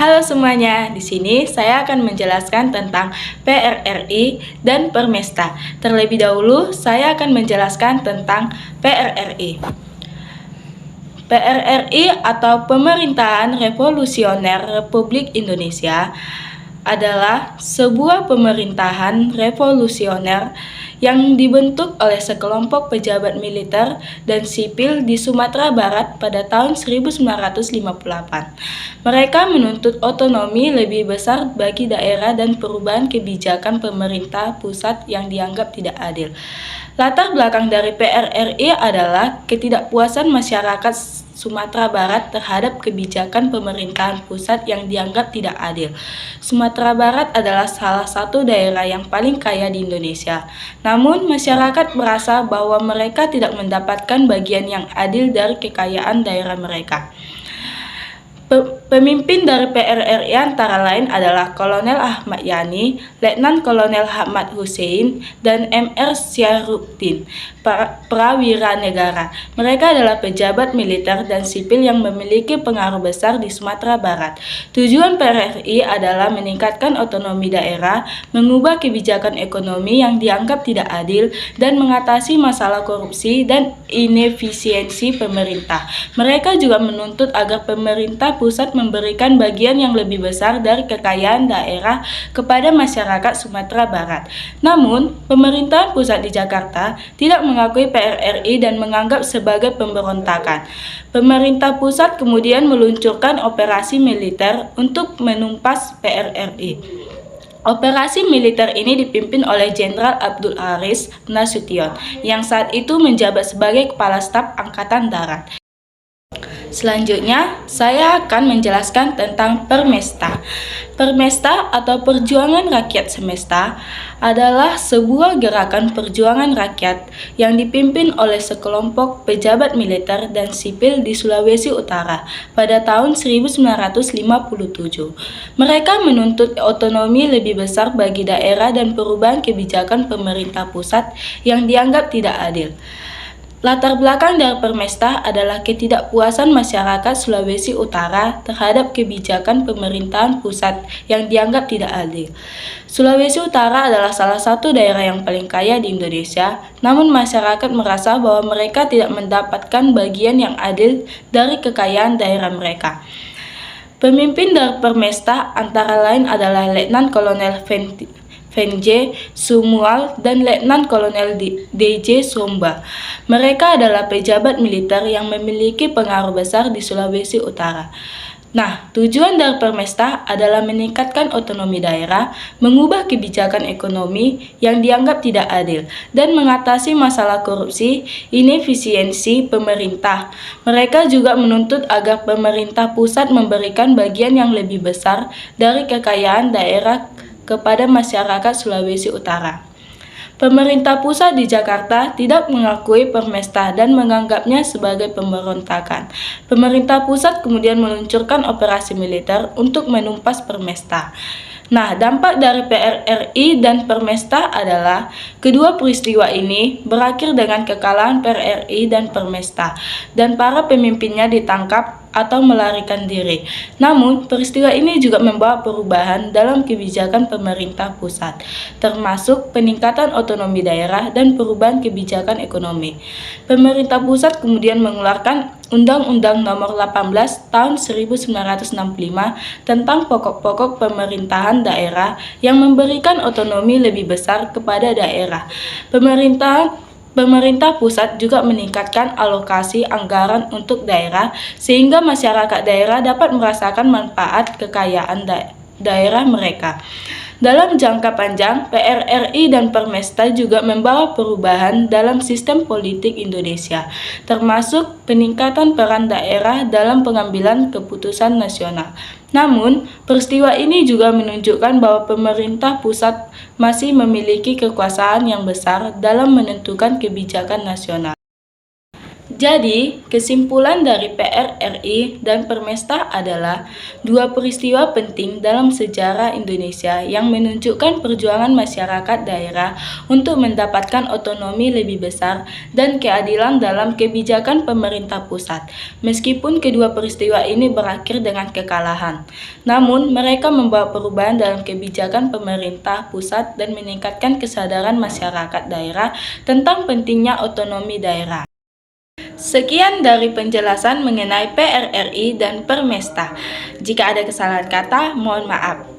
Halo semuanya, di sini saya akan menjelaskan tentang PRRI dan Permesta. Terlebih dahulu, saya akan menjelaskan tentang PRRI. PRRI atau Pemerintahan Revolusioner Republik Indonesia adalah sebuah pemerintahan revolusioner yang dibentuk oleh sekelompok pejabat militer dan sipil di Sumatera Barat pada tahun 1958. Mereka menuntut otonomi lebih besar bagi daerah dan perubahan kebijakan pemerintah pusat yang dianggap tidak adil. Latar belakang dari PRRI adalah ketidakpuasan masyarakat Sumatera Barat terhadap kebijakan pemerintahan pusat yang dianggap tidak adil. Sumatera Barat adalah salah satu daerah yang paling kaya di Indonesia. Namun, masyarakat merasa bahwa mereka tidak mendapatkan bagian yang adil dari kekayaan daerah mereka. Pemimpin dari PRRI antara lain adalah Kolonel Ahmad Yani, Letnan Kolonel Ahmad Hussein, dan MR Syarruddin, prawira negara. Mereka adalah pejabat militer dan sipil yang memiliki pengaruh besar di Sumatera Barat. Tujuan PRRI adalah meningkatkan otonomi daerah, mengubah kebijakan ekonomi yang dianggap tidak adil, dan mengatasi masalah korupsi dan inefisiensi pemerintah. Mereka juga menuntut agar pemerintah pusat memberikan bagian yang lebih besar dari kekayaan daerah kepada masyarakat Sumatera Barat. Namun, pemerintahan pusat di Jakarta tidak mengakui PRRI dan menganggap sebagai pemberontakan. Pemerintah pusat kemudian meluncurkan operasi militer untuk menumpas PRRI. Operasi militer ini dipimpin oleh Jenderal Abdul Haris Nasution, yang saat itu menjabat sebagai Kepala Staf Angkatan Darat. Selanjutnya, saya akan menjelaskan tentang Permesta. Permesta atau Perjuangan Rakyat Semesta adalah sebuah gerakan perjuangan rakyat yang dipimpin oleh sekelompok pejabat militer dan sipil di Sulawesi Utara pada tahun 1957. Mereka menuntut otonomi lebih besar bagi daerah dan perubahan kebijakan pemerintah pusat yang dianggap tidak adil. Latar belakang dari Permesta adalah ketidakpuasan masyarakat Sulawesi Utara terhadap kebijakan pemerintahan pusat yang dianggap tidak adil. Sulawesi Utara adalah salah satu daerah yang paling kaya di Indonesia, namun masyarakat merasa bahwa mereka tidak mendapatkan bagian yang adil dari kekayaan daerah mereka. Pemimpin dari Permesta antara lain adalah Letnan Kolonel Venje Sumual dan Letnan Kolonel DJ Somba. Mereka adalah pejabat militer yang memiliki pengaruh besar di Sulawesi Utara. Nah, tujuan dari Permesta adalah meningkatkan otonomi daerah, mengubah kebijakan ekonomi yang dianggap tidak adil, dan mengatasi masalah korupsi, inefisiensi pemerintah. Mereka juga menuntut agar pemerintah pusat memberikan bagian yang lebih besar dari kekayaan daerah kepada masyarakat Sulawesi Utara. Pemerintah pusat di Jakarta tidak mengakui Permesta dan menganggapnya sebagai pemberontakan. Pemerintah pusat kemudian meluncurkan operasi militer untuk menumpas Permesta. Nah, dampak dari PRRI dan Permesta adalah kedua peristiwa ini berakhir dengan kekalahan PRRI dan Permesta, dan para pemimpinnya ditangkap atau melarikan diri. Namun, peristiwa ini juga membawa perubahan dalam kebijakan pemerintah pusat, termasuk peningkatan otonomi daerah dan perubahan kebijakan ekonomi. Pemerintah pusat kemudian mengeluarkan Undang-Undang Nomor 18 Tahun 1965 tentang pokok-pokok pemerintahan daerah yang memberikan otonomi lebih besar kepada daerah. Pemerintah pusat juga meningkatkan alokasi anggaran untuk daerah sehingga masyarakat daerah dapat merasakan manfaat kekayaan daerah mereka. Dalam jangka panjang, PRRI dan Permesta juga membawa perubahan dalam sistem politik Indonesia, termasuk peningkatan peran daerah dalam pengambilan keputusan nasional. Namun, peristiwa ini juga menunjukkan bahwa pemerintah pusat masih memiliki kekuasaan yang besar dalam menentukan kebijakan nasional. Jadi, kesimpulan dari PRRI dan Permesta adalah dua peristiwa penting dalam sejarah Indonesia yang menunjukkan perjuangan masyarakat daerah untuk mendapatkan otonomi lebih besar dan keadilan dalam kebijakan pemerintah pusat. Meskipun kedua peristiwa ini berakhir dengan kekalahan, namun mereka membawa perubahan dalam kebijakan pemerintah pusat dan meningkatkan kesadaran masyarakat daerah tentang pentingnya otonomi daerah. Sekian dari penjelasan mengenai PRRI dan Permesta. Jika ada kesalahan kata, mohon maaf.